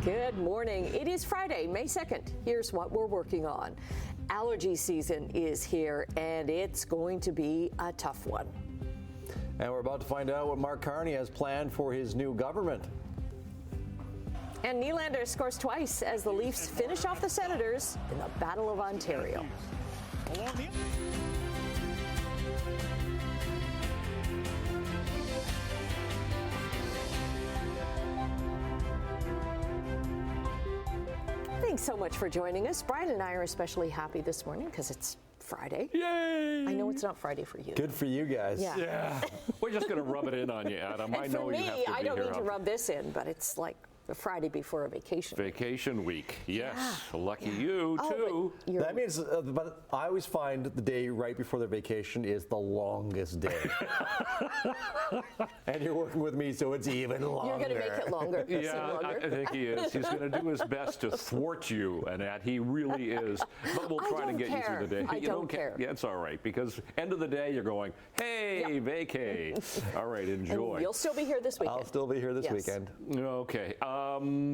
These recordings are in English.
Good morning. It is Friday, May 2nd. Here's what we're working on. Allergy season is here, and it's going to be a tough one. And we're about to find out what Mark Carney has planned for his new government. And Nylander scores twice as the Leafs finish off the Senators in the Battle of Ontario. Thanks so much for joining us. Brian and I are especially happy this morning because it's Friday. Yay! I know it's not Friday for you. Good for you guys. Yeah. We're just going to rub it in on you, Adam. And for me, I don't need to rub this in, but it's like the Friday before a vacation. Vacation week, yes. Yeah. Lucky you, too. That means, but I always find the day right before their vacation is the longest day. And you're working with me, so it's even longer. You're going to make it longer. Yeah, I think he is. He's going to do his best to thwart you, Annette. He really is. But we'll try to get you through the day. I don't care. Yeah, it's all right, because end of the day, you're going, hey, vacay. All right, enjoy. And you'll still be here this weekend. I'll still be here this weekend. Okay.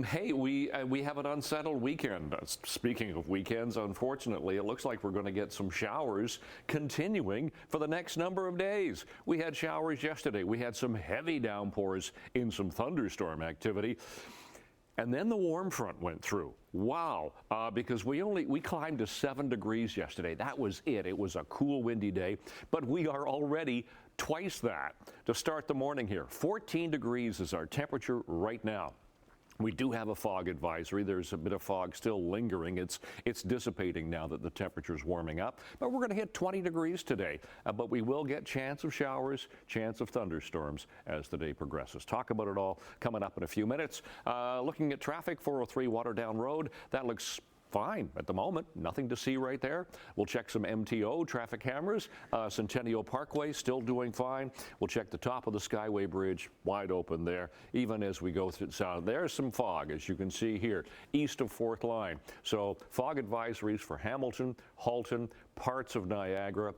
Hey, we have an unsettled weekend. Speaking of weekends, unfortunately, it looks like we're going to get some showers continuing for the next number of days. We had showers yesterday. We had some heavy downpours in some thunderstorm activity. And then the warm front went through. Wow, because we climbed to 7 degrees yesterday. That was it. It was a cool, windy day, but we are already twice that to start the morning here. 14 degrees is our temperature right now. We do have a fog advisory. There's a bit of fog still lingering. It's dissipating now that the temperature's warming up. But we're going to hit 20 degrees today. But we will get chance of showers, chance of thunderstorms as the day progresses. Talk about it all coming up in a few minutes. Looking at traffic, 403 Waterdown Road. That looks fine at the moment. Nothing to see right there. We'll check some MTO traffic cameras. Centennial Parkway still doing fine. We'll check the top of the Skyway Bridge, wide open there, even as we go through south. There's some fog, as you can see here, east of 4th Line. So fog advisories for Hamilton, Halton, parts of Niagara,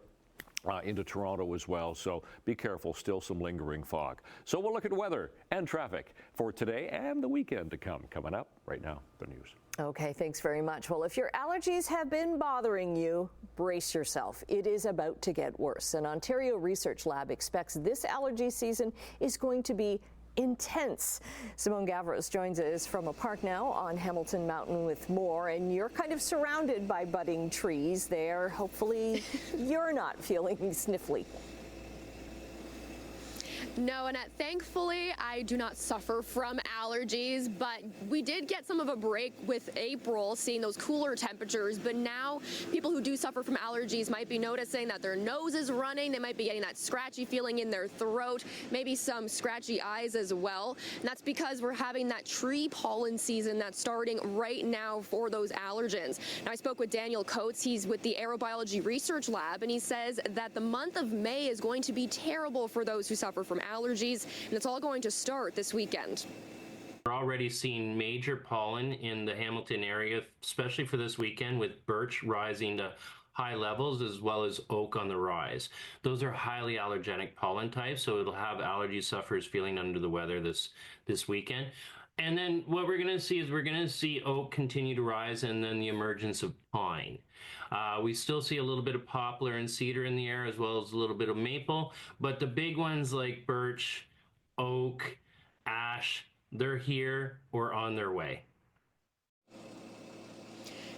into Toronto as well, so be careful, still some lingering fog. So we'll look at weather and traffic for today and the weekend to come. Coming up right now, the news. Okay, thanks very much. Well, if your allergies have been bothering you, brace yourself. It is about to get worse. An Ontario research lab expects this allergy season is going to be intense. Simone Gavros joins us from a park now on Hamilton Mountain with more, and you're kind of surrounded by budding trees there. Hopefully you're not feeling sniffly. No, Annette, thankfully, I do not suffer from allergies, but we did get some of a break with April, seeing those cooler temperatures. But now people who do suffer from allergies might be noticing that their nose is running. They might be getting that scratchy feeling in their throat, maybe some scratchy eyes as well. And that's because we're having that tree pollen season that's starting right now for those allergens. Now, I spoke with Daniel Coates. He's with the Aerobiology Research Lab, and he says that the month of May is going to be terrible for those who suffer from allergies, and it's all going to start this weekend. We're already seeing major pollen in the Hamilton area, especially for this weekend, with birch rising to high levels as well as oak on the rise. Those are highly allergenic pollen types, so it'll have allergy sufferers feeling under the weather this weekend. And then what we're going to see is we're going to see oak continue to rise, and then the emergence of pine. We still see a little bit of poplar and cedar in the air, as well as a little bit of maple, but the big ones like birch, oak, ash, they're here or on their way.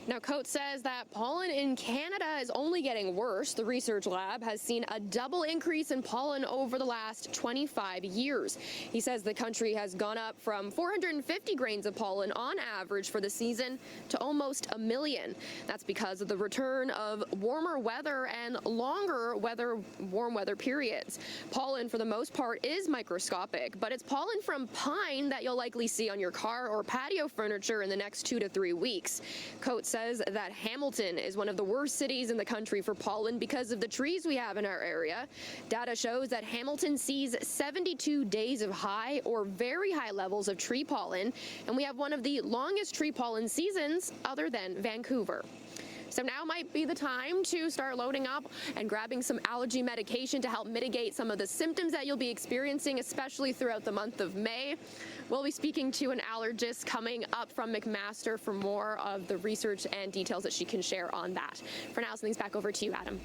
Now, Coates says that pollen in Canada is only getting worse. The research lab has seen a double increase in pollen over the last 25 years. He says the country has gone up from 450 grains of pollen on average for the season to almost 1 million. That's because of the return of warmer weather and longer warm weather periods. Pollen, for the most part, is microscopic, but it's pollen from pine that you'll likely see on your car or patio furniture in the next 2 to 3 weeks. Coates says that Hamilton is one of the worst cities in the country for pollen because of the trees we have in our area. Data shows that Hamilton sees 72 days of high or very high levels of tree pollen, and we have one of the longest tree pollen seasons other than Vancouver. So now might be the time to start loading up and grabbing some allergy medication to help mitigate some of the symptoms that you'll be experiencing, especially throughout the month of May. We'll be speaking to an allergist coming up from McMaster for more of the research and details that she can share on that. For now, something's back over to you, Adam.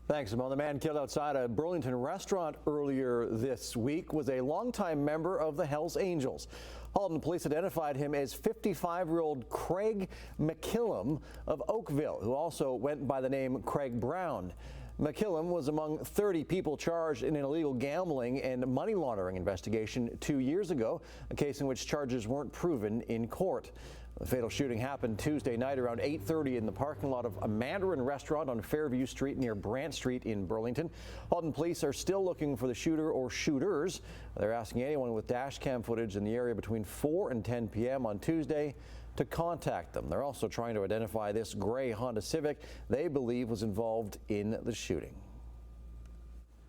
Thanks, Simone. The man killed outside a Burlington restaurant earlier this week was a longtime member of the Hells Angels. Halton police identified him as 55-year-old Craig McKillum of Oakville, who also went by the name Craig Brown. McKillum was among 30 people charged in an illegal gambling and money laundering investigation 2 years ago, a case in which charges weren't proven in court. The fatal shooting happened Tuesday night around 8:30 in the parking lot of a Mandarin restaurant on Fairview Street near Brant Street in Burlington. Halton police are still looking for the shooter or shooters. They're asking anyone with dash cam footage in the area between 4 and 10 p.m. on Tuesday to contact them. They're also trying to identify this gray Honda Civic they believe was involved in the shooting.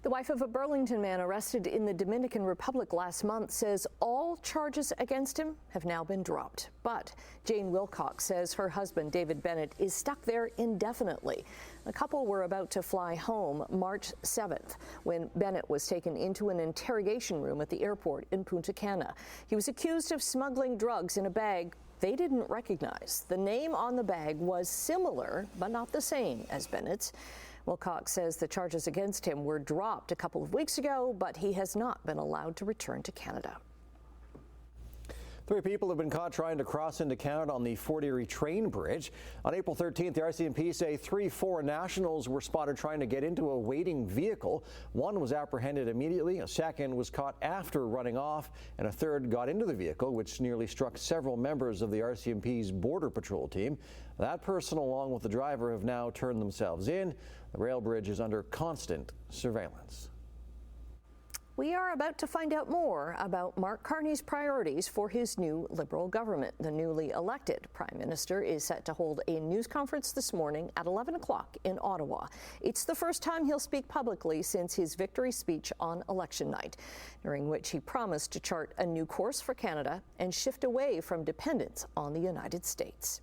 The wife of a Burlington man arrested in the Dominican Republic last month says all charges against him have now been dropped. But Jane Wilcox says her husband, David Bennett, is stuck there indefinitely. The couple were about to fly home March 7th when Bennett was taken into an interrogation room at the airport in Punta Cana. He was accused of smuggling drugs in a bag they didn't recognize. The name on the bag was similar, but not the same as Bennett's. Wilcox says the charges against him were dropped a couple of weeks ago, but he has not been allowed to return to Canada. 3 people have been caught trying to cross into Canada on the Fort Erie train bridge. On April 13th, the RCMP say 3 foreign nationals were spotted trying to get into a waiting vehicle. One was apprehended immediately, a second was caught after running off, and a third got into the vehicle, which nearly struck several members of the RCMP's Border Patrol team. That person, along with the driver, have now turned themselves in. The rail bridge is under constant surveillance. We are about to find out more about Mark Carney's priorities for his new Liberal government. The newly elected Prime Minister is set to hold a news conference this morning at 11 o'clock in Ottawa. It's the first time he'll speak publicly since his victory speech on election night, during which he promised to chart a new course for Canada and shift away from dependence on the United States.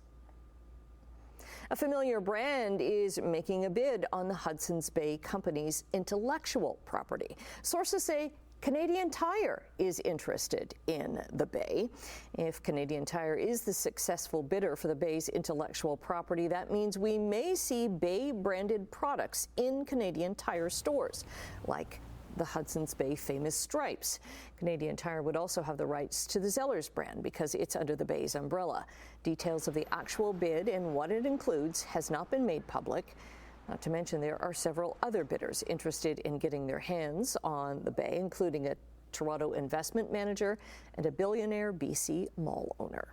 A familiar brand is making a bid on the Hudson's Bay Company's intellectual property. Sources say Canadian Tire is interested in the Bay. If Canadian Tire is the successful bidder for the Bay's intellectual property, that means we may see Bay-branded products in Canadian Tire stores, like the Hudson's Bay famous stripes. Canadian Tire would also have the rights to the Zellers brand because it's under the Bay's umbrella. Details of the actual bid and what it includes has not been made public. Not to mention there are several other bidders interested in getting their hands on the Bay, including a Toronto investment manager and a billionaire BC mall owner.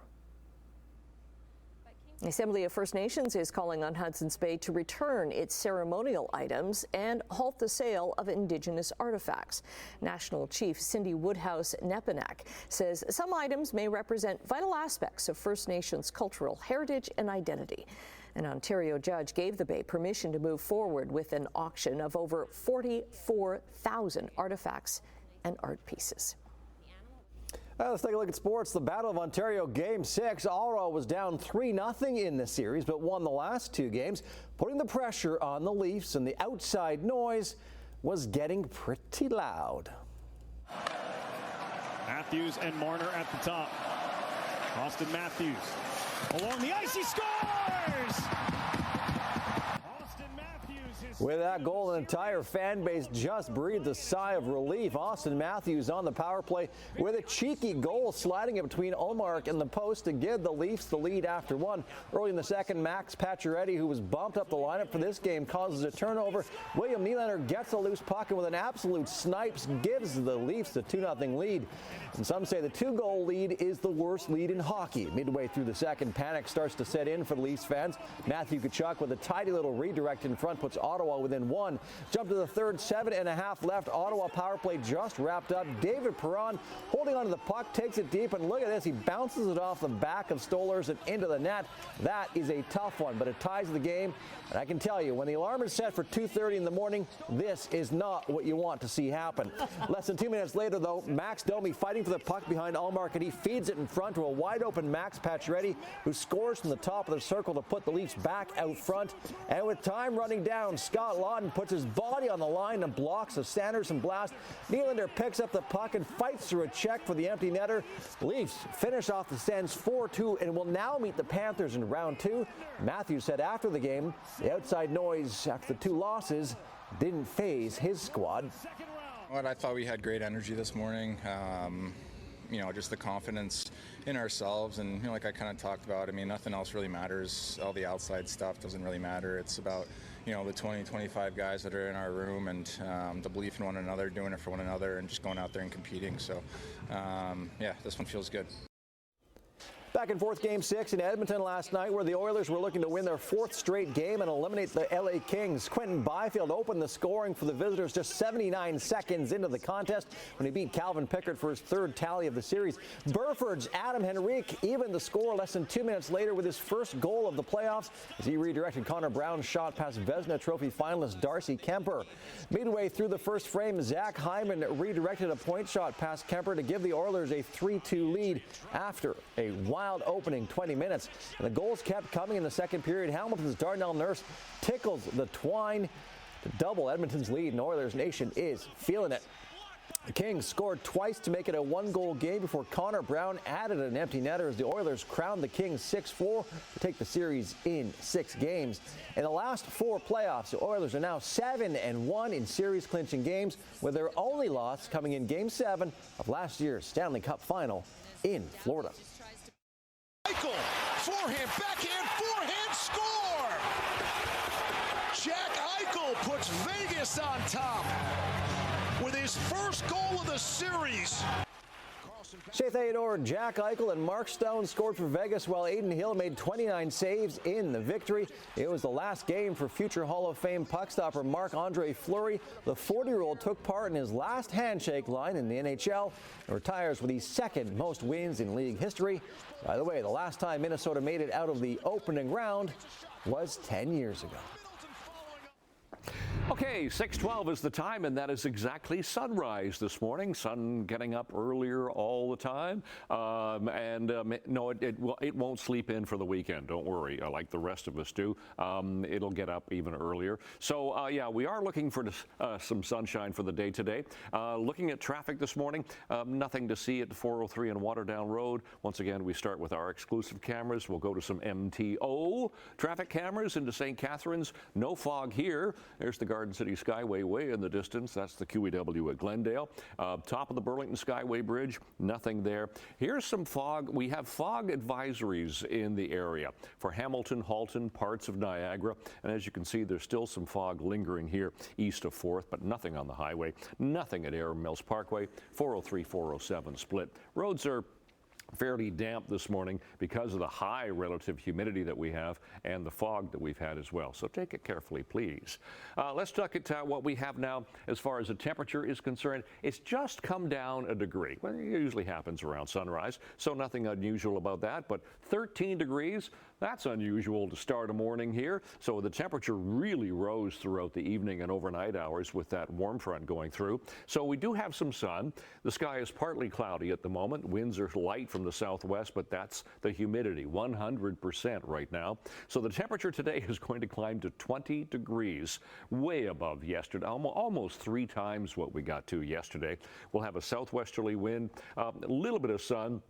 The Assembly of First Nations is calling on Hudson's Bay to return its ceremonial items and halt the sale of Indigenous artifacts. National Chief Cindy Woodhouse-Nepinak says some items may represent vital aspects of First Nations cultural heritage and identity. An Ontario judge gave the Bay permission to move forward with an auction of over 44,000 artifacts and art pieces. Let's take a look at sports. The Battle of Ontario Game 6. Ottawa was down 3-0 in the series, but won the last 2 games, putting the pressure on the Leafs, and the outside noise was getting pretty loud. Matthews and Marner at the top. Austin Matthews along the ice, he scores! With that goal, the entire fan base just breathed a sigh of relief. Austin Matthews on the power play with a cheeky goal, sliding it between Omark and the post to give the Leafs the lead after 1. Early in the second, Max Pacioretty, who was bumped up the lineup for this game, causes a turnover. William Nylander gets a loose puck and with an absolute snipes gives the Leafs the 2-0 lead. And some say the 2-goal lead is the worst lead in hockey. Midway through the second, panic starts to set in for the Leafs fans. Matthew Tkachuk with a tidy little redirect in front puts Ottawa Ottawa within 1. Jump to the third, 7.5 left. Ottawa power play just wrapped up. David Perron holding onto the puck, takes it deep, and look at this. He bounces it off the back of Stolarz and into the net. That is a tough one, but it ties the game. And I can tell you, when the alarm is set for 2:30 in the morning, this is not what you want to see happen. Less than 2 minutes later, though, Max Domi fighting for the puck behind Allmark, and he feeds it in front to a wide-open Max Pacioretty, who scores from the top of the circle to put the Leafs back out front. And with time running down, Scott Lawton puts his body on the line and blocks a Sanderson blast. Nylander picks up the puck and fights through a check for the empty netter. The Leafs finish off the Sens 4-2 and will now meet the Panthers in round 2. Matthews said after the game, the outside noise after the 2 losses didn't faze his squad. Well, I thought we had great energy this morning. Just the confidence in ourselves, and like I kind of talked about, I mean, nothing else really matters. All the outside stuff doesn't really matter. It's about the 20, 25 guys that are in our room, and the belief in one another, doing it for one another, and just going out there and competing. So this one feels good. Back and forth Game 6 in Edmonton last night, where the Oilers were looking to win their 4th straight game and eliminate the LA Kings. Quentin Byfield opened the scoring for the visitors just 79 seconds into the contest when he beat Calvin Pickard for his 3rd tally of the series. Burford's Adam Henrique evened the score less than 2 minutes later with his first goal of the playoffs as he redirected Connor Brown's shot past Vezina Trophy finalist Darcy Kemper. Midway through the first frame, Zach Hyman redirected a point shot past Kemper to give the Oilers a 3-2 lead after a wild opening 20 minutes. And the goals kept coming in the second period. Hamilton's Darnell Nurse tickles the twine to double Edmonton's lead, and Oilers Nation is feeling it. The Kings scored twice to make it a 1-goal game before Connor Brown added an empty netter as the Oilers crowned the Kings 6-4 to take the series in 6 games. In the last 4 playoffs, the Oilers are now 7-1 in series-clinching games, with their only loss coming in Game 7 of last year's Stanley Cup Final in Florida. Eichel, forehand, backhand, forehand, score! Jack Eichel puts Vegas on top with his first goal of the series. Shea Theodore, Jack Eichel, and Mark Stone scored for Vegas, while Aiden Hill made 29 saves in the victory. It was the last game for future Hall of Fame puck stopper Marc-Andre Fleury. The 40-year-old took part in his last handshake line in the NHL and retires with the 2nd most wins in league history. By the way, the last time Minnesota made it out of the opening round was 10 years ago. Okay, 6:12 is the time, and that is exactly sunrise this morning. Sun getting up earlier all the time, no, it won't sleep in for the weekend. Don't worry, like the rest of us do. It'll get up even earlier. So we are looking for some sunshine for the day today. Looking at traffic this morning, nothing to see at 403 and Waterdown Road. Once again, we start with our exclusive cameras. We'll go to some MTO traffic cameras into St. Catharines. No fog here. There's the Garden City Skyway way in the distance. That's the QEW at Glendale. Top of the Burlington Skyway Bridge, nothing there. Here's some fog. We have fog advisories in the area for Hamilton, Halton, parts of Niagara. And as you can see, there's still some fog lingering here east of 4th, but nothing on the highway. Nothing at Air Mills Parkway, 403, 407 split. Roads are fairly damp this morning because of the high relative humidity that we have and the fog that we've had as well. So take it carefully, please. Let's look at what we have now as far as the temperature is concerned. It's just come down a degree. Well, it usually happens around sunrise, so nothing unusual about that. But 13 degrees, that's unusual to start a morning here. So the temperature really rose throughout the evening and overnight hours with that warm front going through. So we do have some sun. The sky is partly cloudy at the moment. Winds are light from the southwest, but that's the humidity, 100% right now. So the temperature today is going to climb to 20 degrees, way above yesterday, almost 3 times what we got to yesterday. We'll have a southwesterly wind, a little bit of sun.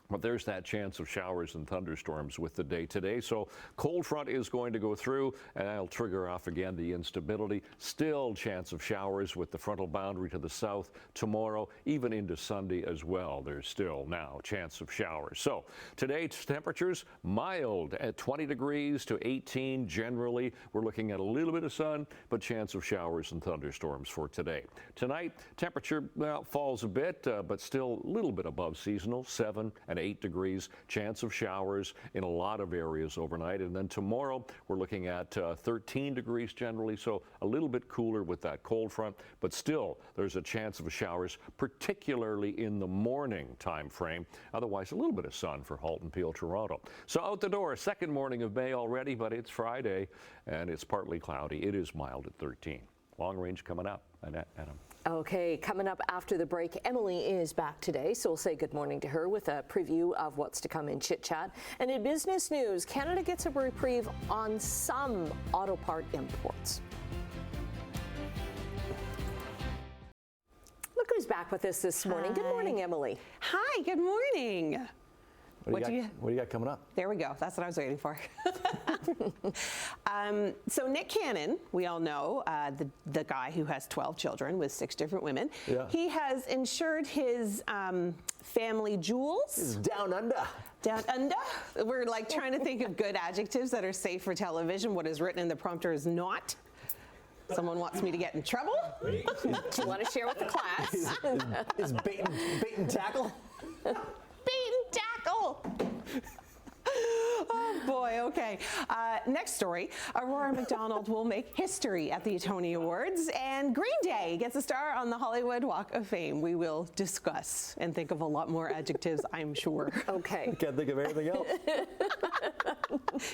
But there's that chance of showers and thunderstorms with the day today. So cold front is going to go through, and that'll trigger off again the instability. Still chance of showers with the frontal boundary to the south tomorrow, even into Sunday as well. There's still now chance of showers. So today's temperatures mild at 20 degrees to 18 generally. We're looking at a little bit of sun, but chance of showers and thunderstorms for today. Tonight, temperature falls a bit, but still a little bit above seasonal, 7 and and 8 degrees. Chance of showers in a lot of areas overnight. And then tomorrow we're looking at 13 degrees generally, so a little bit cooler with that cold front, but still there's a chance of showers, particularly in the morning time frame. Otherwise, a little bit of sun for Halton, Peel, Toronto. So out the door, second morning of May already, but it's Friday and it's partly cloudy. It is mild at 13. Long range coming up. Annette, Adam. Okay, coming up after the break, Emily is back today, so we'll say good morning to her with a preview of what's to come in Chit Chat. And in business news, Canada gets a reprieve on some auto part imports. Look who's back with us this morning. Good morning, Emily. Hi, good morning. What do you got coming up? There we go. That's what I was waiting for. So Nick Cannon, we all know, the guy who has 12 children with 6 different women. Yeah. He has insured his family jewels. It's down under. Down under. We're like trying to think of good adjectives that are safe for television. What is written in the prompter is not. Someone wants me to get in trouble. Do you want to share with the class? Is bait and tackle? Bait and tackle. Oh boy, okay. Next story, Aurora McDonald will make history at the Tony Awards, and Green Day gets a star on the Hollywood Walk of Fame. We will discuss and think of a lot more adjectives, I'm sure. Okay. Can't think of anything else.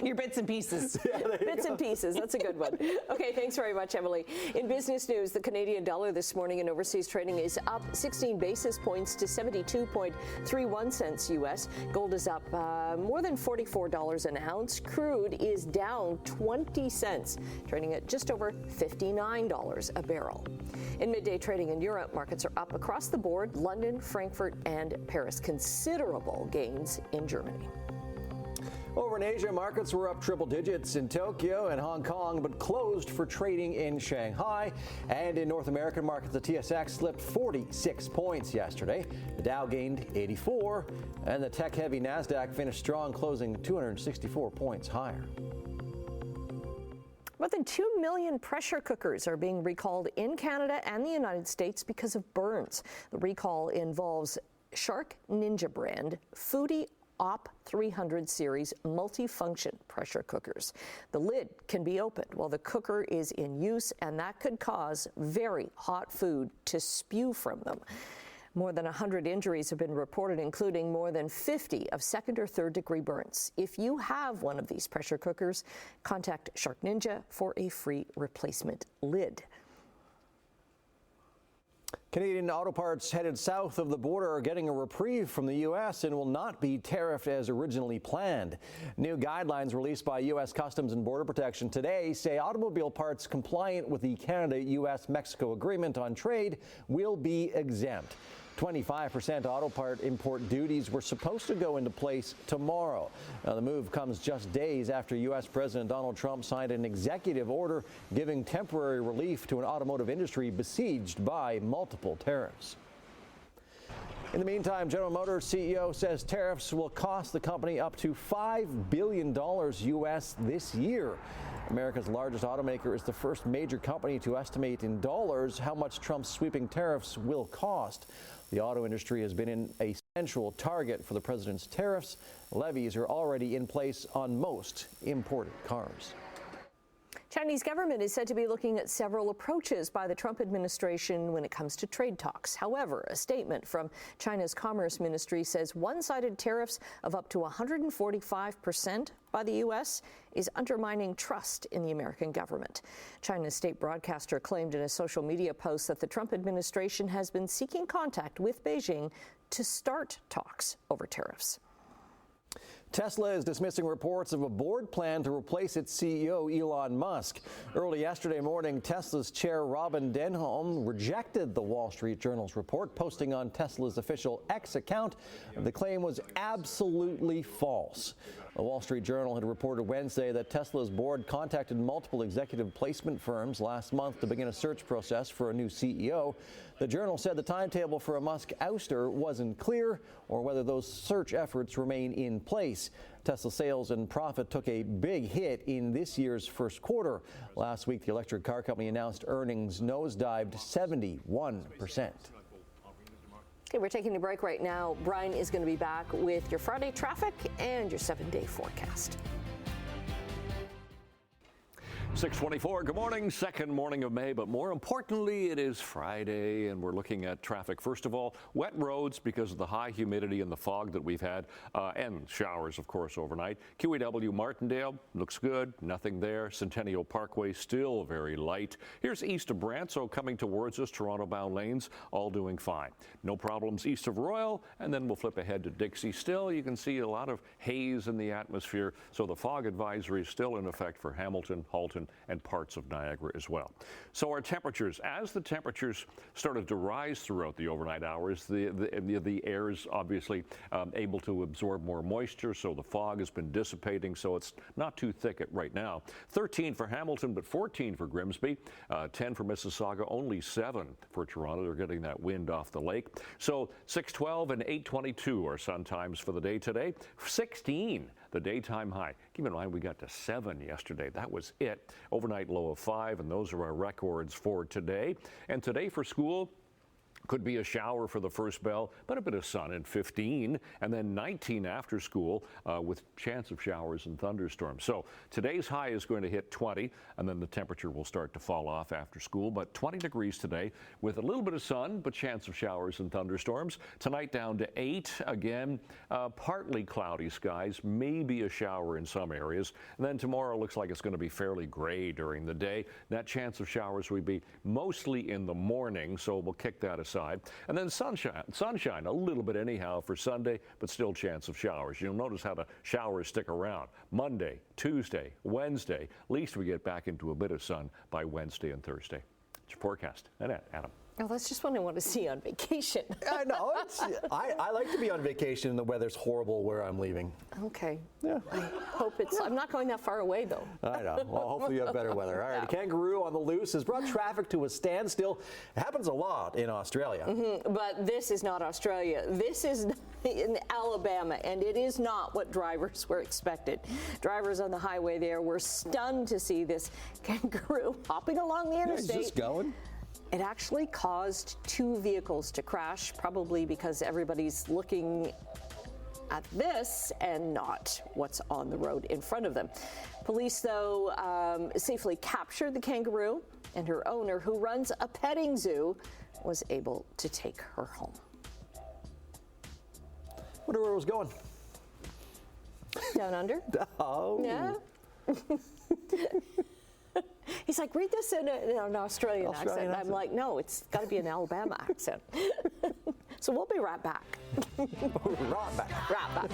Your bits and pieces. Yeah, Bits and pieces, that's a good one. Okay, thanks very much, Emily. In business news, the Canadian dollar this morning in overseas trading is up 16 basis points to 72.31 cents U.S. Gold is up more than $44 an ounce. Crude is down 20 cents, trading at just over $59 a barrel. In midday trading in Europe, markets are up across the board. London, Frankfurt, and Paris. Considerable gains in Germany. Over in Asia, markets were up triple digits in Tokyo and Hong Kong, but closed for trading in Shanghai. And in North American markets, the TSX slipped 46 points yesterday. The Dow gained 84, and the tech-heavy NASDAQ finished strong, closing 264 points higher. More than 2 million pressure cookers are being recalled in Canada and the United States because of burns. The recall involves Shark Ninja brand Foodie Op 300 series multifunction pressure cookers. The lid can be opened while the cooker is in use, and that could cause very hot food to spew from them. More than 100 injuries have been reported, including more than 50 of second or third degree burns. If you have one of these pressure cookers, contact Shark Ninja for a free replacement lid. Canadian auto parts headed south of the border are getting a reprieve from the U.S. and will not be tariffed as originally planned. New guidelines released by U.S. Customs and Border Protection today say automobile parts compliant with the Canada-U.S.-Mexico Agreement on Trade will be exempt. 25% auto part import duties were supposed to go into place tomorrow. Now, the move comes just days after U.S. President Donald Trump signed an executive order giving temporary relief to an automotive industry besieged by multiple tariffs. In the meantime, General Motors CEO says tariffs will cost the company up to $5 billion U.S. this year. America's largest automaker is the first major company to estimate in dollars how much Trump's sweeping tariffs will cost. The auto industry has been a central target for the president's tariffs. Levies are already in place on most imported cars. Chinese government is said to be looking at several approaches by the Trump administration when it comes to trade talks. However, a statement from China's Commerce Ministry says one-sided tariffs of up to 145% by the U.S. is undermining trust in the American government. China's state broadcaster claimed in a social media post that the Trump administration has been seeking contact with Beijing to start talks over tariffs. Tesla is dismissing reports of a board plan to replace its CEO, Elon Musk. Early yesterday morning, Tesla's chair, Robin Denholm, rejected the Wall Street Journal's report, posting on Tesla's official X account. The claim was absolutely false. The Wall Street Journal had reported Wednesday that Tesla's board contacted multiple executive placement firms last month to begin a search process for a new CEO. The Journal said the timetable for a Musk ouster wasn't clear or whether those search efforts remain in place. Tesla sales and profit took a big hit in this year's first quarter. Last week, the electric car company announced earnings nosedived 71%. Okay, we're taking a break right now. Brian is going to be back with your Friday traffic and your 7-day forecast. 6:24, good morning, second morning of May, but more importantly, it is Friday and we're looking at traffic. First of all, wet roads because of the high humidity and the fog that we've had, and showers, of course, overnight. QEW Martindale looks good, nothing there. Centennial Parkway still very light. Here's east of Brantso coming towards us, Toronto-bound lanes, all doing fine. No problems east of Royal, and then we'll flip ahead to Dixie. Still, you can see a lot of haze in the atmosphere, so the fog advisory is still in effect for Hamilton, Halton, and parts of Niagara as well. So our temperatures, as the temperatures started to rise throughout the overnight hours, the air is obviously able to absorb more moisture, so the fog has been dissipating, so it's not too thick right now. 13 for Hamilton, but 14 for Grimsby, 10 for Mississauga, only 7 for Toronto. They're getting that wind off the lake. So 6:12 and 8:22 are sun times for the day today. 16 the daytime high. Keep in mind, we got to 7 yesterday. That was it. Overnight low of 5, and those are our records for today. And today for school, could be a shower for the first bell, but a bit of sun at 15, and then 19 after school with chance of showers and thunderstorms. So today's high is going to hit 20, and then the temperature will start to fall off after school, but 20 degrees today with a little bit of sun, but chance of showers and thunderstorms. Tonight down to 8, again, partly cloudy skies, maybe a shower in some areas. And then tomorrow looks like it's going to be fairly gray during the day. That chance of showers will be mostly in the morning, so we'll kick that aside. And then sunshine a little bit anyhow for Sunday, but still chance of showers. You'll notice how the showers stick around. Monday, Tuesday, Wednesday, at least we get back into a bit of sun by Wednesday and Thursday. It's your forecast. And Adam. Oh, that's just what I want to see on vacation. I know. I like to be on vacation and the weather's horrible where I'm leaving. Okay. Yeah. I hope I'm not going that far away, though. I know. Well, hopefully you have better weather. All right. A kangaroo on the loose has brought traffic to a standstill. It happens a lot in Australia. But this is not Australia. This is in Alabama, and it is not what drivers were expected. Drivers on the highway there were stunned to see this kangaroo hopping along the interstate. He's just going. It actually caused 2 vehicles to crash, probably because everybody's looking at this and not what's on the road in front of them. Police, though, safely captured the kangaroo, and her owner, who runs a petting zoo, was able to take her home. Wonder where it was going. Down under? Oh. Yeah. He's like, read this in an Australian accent. I'm like, no, it's got to be an Alabama accent. So we'll be right back. Right back. Right back.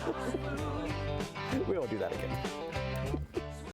We won't do that again.